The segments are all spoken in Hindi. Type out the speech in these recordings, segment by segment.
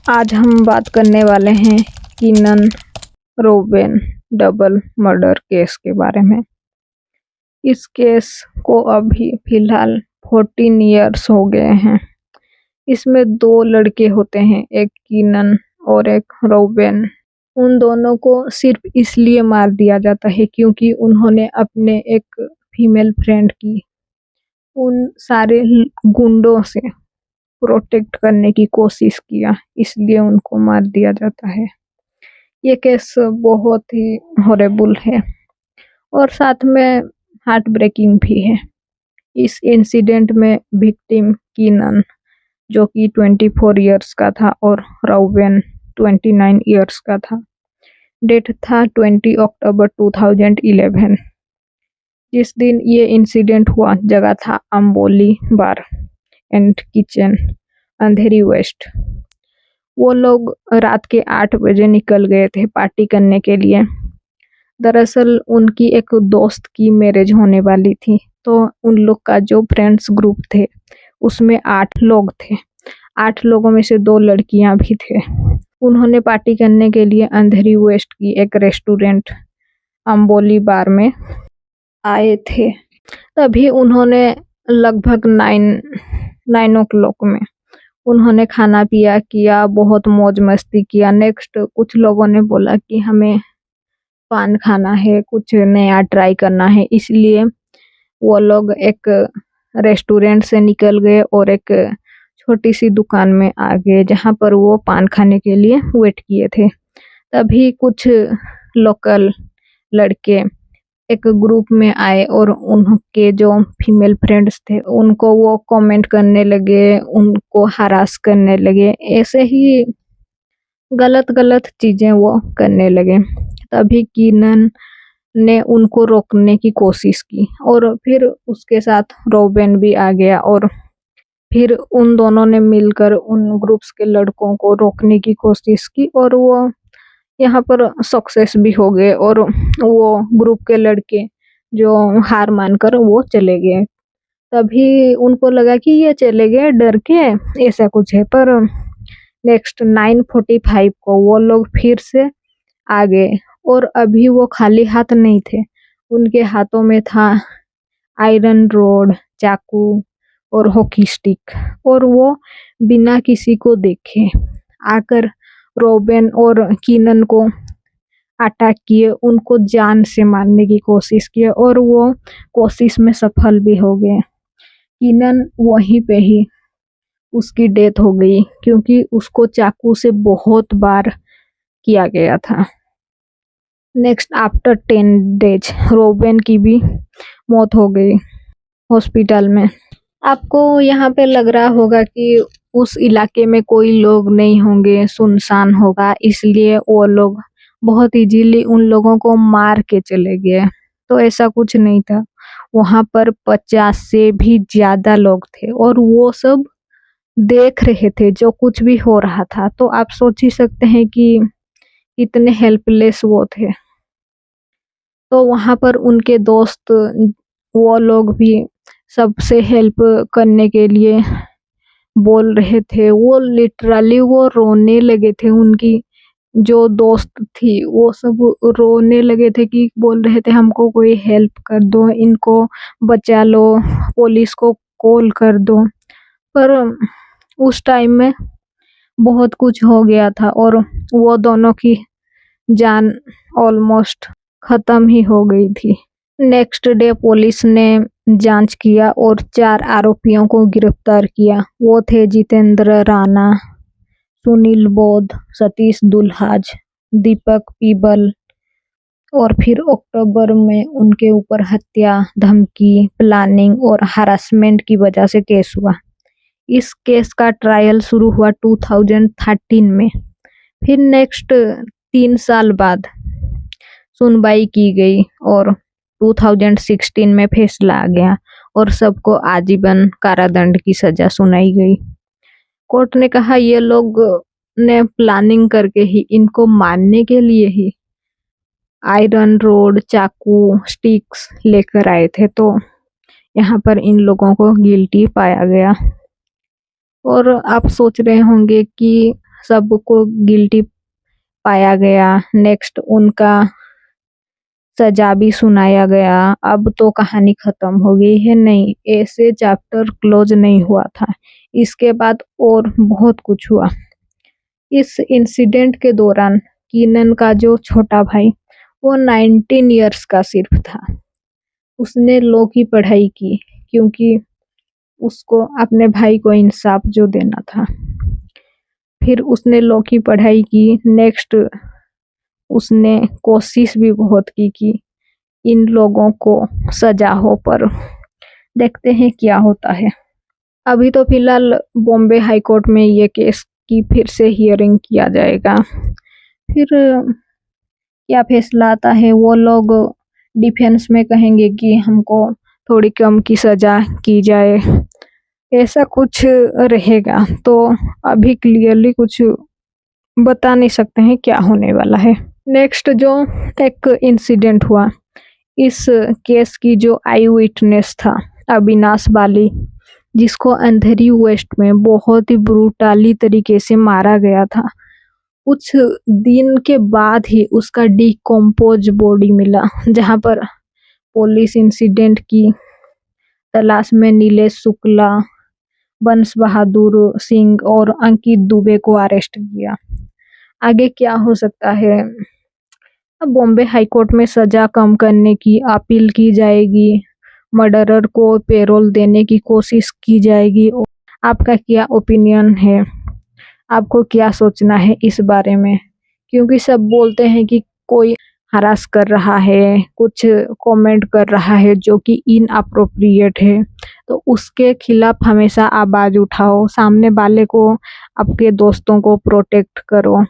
आज हम बात करने वाले हैं कीनन रोबेन डबल मर्डर केस के बारे में। इस केस को अभी फिलहाल 14 इयर्स हो गए हैं। इसमें 2 लड़के होते हैं, एक कीनन और एक रोबेन। उन दोनों को सिर्फ इसलिए मार दिया जाता है क्योंकि उन्होंने अपने एक फीमेल फ्रेंड की उन सारे गुंडों से प्रोटेक्ट करने की कोशिश किया, इसलिए उनको मार दिया जाता है। ये केस बहुत ही हॉरेबल है और साथ में हार्ट ब्रेकिंग भी है। इस इंसिडेंट में विक्टिम कीनन जो कि 24 इयर्स का था और रोबेन 29 इयर्स का था। डेट था 20 अक्टूबर 2011। जिस दिन ये इंसिडेंट हुआ जगह था अंबोली बार एंड किचन, अंधेरी वेस्ट। वो लोग रात के 8 बजे निकल गए थे पार्टी करने के लिए। दरअसल उनकी एक दोस्त की मैरिज होने वाली थी, तो उन लोग का जो फ्रेंड्स ग्रुप थे उसमें 8 लोग थे। 8 लोगों में से 2 लड़कियां भी थे। उन्होंने पार्टी करने के लिए अंधेरी वेस्ट की एक रेस्टोरेंट अंबोली बार में आए थे। तभी उन्होंने लगभग 9 ओ क्लॉक में उन्होंने खाना पिया किया, बहुत मौज मस्ती किया। नेक्स्ट कुछ लोगों ने बोला कि हमें पान खाना है, कुछ नया ट्राई करना है, इसलिए वो लोग एक रेस्टोरेंट से निकल गए और एक छोटी सी दुकान में आ गए जहाँ पर वो पान खाने के लिए वेट किए थे। तभी कुछ लोकल लड़के एक ग्रुप में आए और उनके जो फीमेल फ्रेंड्स थे उनको वो कमेंट करने लगे, उनको हरास करने लगे, ऐसे ही गलत गलत चीजें वो करने लगे। तभी कीनन ने उनको रोकने की कोशिश की और फिर उसके साथ रोबेन भी आ गया और फिर उन दोनों ने मिलकर उन ग्रुप्स के लड़कों को रोकने की कोशिश की और वो यहाँ पर सक्सेस भी हो गए और वो ग्रुप के लड़के जो हार मानकर वो चले गए। तभी उनको लगा कि ये चले गए डर के, ऐसा कुछ है। पर नेक्स्ट 9:45 को वो लोग फिर से आ गए और अभी वो खाली हाथ नहीं थे। उनके हाथों में था आयरन रोड, चाकू और हॉकी स्टिक और वो बिना किसी को देखे आकर रोबेन और कीनन को अटैक किए, उनको जान से मारने की कोशिश की और वो कोशिश में सफल भी हो गए। कीनन वहीं पे ही उसकी डेथ हो गई क्योंकि उसको चाकू से बहुत बार किया गया था। नेक्स्ट आफ्टर 10 डेज रोबेन की भी मौत हो गई हॉस्पिटल में। आपको यहाँ पे लग रहा होगा कि उस इलाके में कोई लोग नहीं होंगे, सुनसान होगा, इसलिए वो लोग बहुत इजीली उन लोगों को मार के चले गए। तो ऐसा कुछ नहीं था। वहाँ पर 50 से भी ज्यादा लोग थे और वो सब देख रहे थे जो कुछ भी हो रहा था। तो आप सोच ही सकते हैं कि कितने हेल्पलेस वो थे। तो वहाँ पर उनके दोस्त वो लोग भी सबसे हेल्प करने के लिए बोल रहे थे। वो लिटरली वो रोने लगे थे। उनकी जो दोस्त थी वो सब रोने लगे थे कि बोल रहे थे हमको कोई हेल्प कर दो, इनको बचा लो, पुलिस को कॉल कर दो। पर उस टाइम में बहुत कुछ हो गया था और वो दोनों की जान ऑलमोस्ट खत्म ही हो गई थी। नेक्स्ट डे पुलिस ने जांच किया और 4 आरोपियों को गिरफ्तार किया। वो थे जितेंद्र राणा, सुनील बोध, सतीश दुल्हाज, दीपक पीबल। और फिर अक्टूबर में उनके ऊपर हत्या, धमकी, प्लानिंग और हरासमेंट की वजह से केस हुआ। इस केस का ट्रायल शुरू हुआ 2013 में। फिर नेक्स्ट 3 साल बाद सुनवाई की गई और 2016 में फैसला आ गया और सबको आजीवन कारादंड की सजा सुनाई गई। कोर्ट ने कहा ये लोग ने प्लानिंग करके ही इनको मारने के लिए ही आयरन रोड, चाकू, स्टिक्स लेकर आए थे। तो यहाँ पर इन लोगों को गिल्टी पाया गया। और आप सोच रहे होंगे कि सबको गिल्टी पाया गया। नेक्स्ट उनका सजा भी सुनाया गया। अब तो कहानी खत्म हो गई है? नहीं, ऐसे चैप्टर क्लोज नहीं हुआ था। इसके बाद और बहुत कुछ हुआ। इस इंसिडेंट के दौरान कीनन का जो छोटा भाई वो 19 इयर्स का सिर्फ था। उसने लॉ की पढ़ाई की क्योंकि उसको अपने भाई को इंसाफ जो देना था। फिर उसने लॉ की पढ़ाई की। नेक्स्ट उसने कोशिश भी बहुत की कि इन लोगों को सजा हो, पर देखते हैं क्या होता है। अभी तो फिलहाल बॉम्बे हाई कोर्ट में ये केस की फिर से हियरिंग किया जाएगा। फिर क्या फैसला आता है, वो लोग डिफेंस में कहेंगे कि हमको थोड़ी कम की सजा की जाए, ऐसा कुछ रहेगा। तो अभी क्लियरली कुछ बता नहीं सकते हैं क्या होने वाला है। नेक्स्ट जो एक इंसिडेंट हुआ, इस केस की जो आई विटनेस था अविनाश बाली, जिसको अंधेरी वेस्ट में बहुत ही ब्रूटली तरीके से मारा गया था। कुछ दिन के बाद ही उसका डिकम्पोज बॉडी मिला, जहां पर पुलिस इंसिडेंट की तलाश में नीलेश शुक्ला, बंश बहादुर सिंह और अंकित दुबे को अरेस्ट किया। आगे क्या हो सकता है? अब बॉम्बे हाई कोर्ट में सजा कम करने की अपील की जाएगी, मर्डरर को पेरोल देने की कोशिश की जाएगी। आपका क्या ओपिनियन है? आपको क्या सोचना है इस बारे में? क्योंकि सब बोलते हैं कि कोई हरास कर रहा है, कुछ कमेंट कर रहा है जो कि इनअप्रोप्रिएट है, तो उसके खिलाफ हमेशा आवाज़ उठाओ, सामने वाले को, आपके दोस्तों को प्रोटेक्ट करो।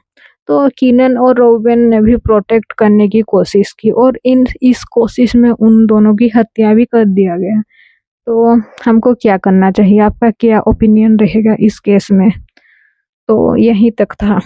तो कीनन और रोबेन ने भी प्रोटेक्ट करने की कोशिश की और इस कोशिश में उन दोनों की हत्या भी कर दिया गया। तो हमको क्या करना चाहिए? आपका क्या ओपिनियन रहेगा इस केस में? तो यहीं तक था।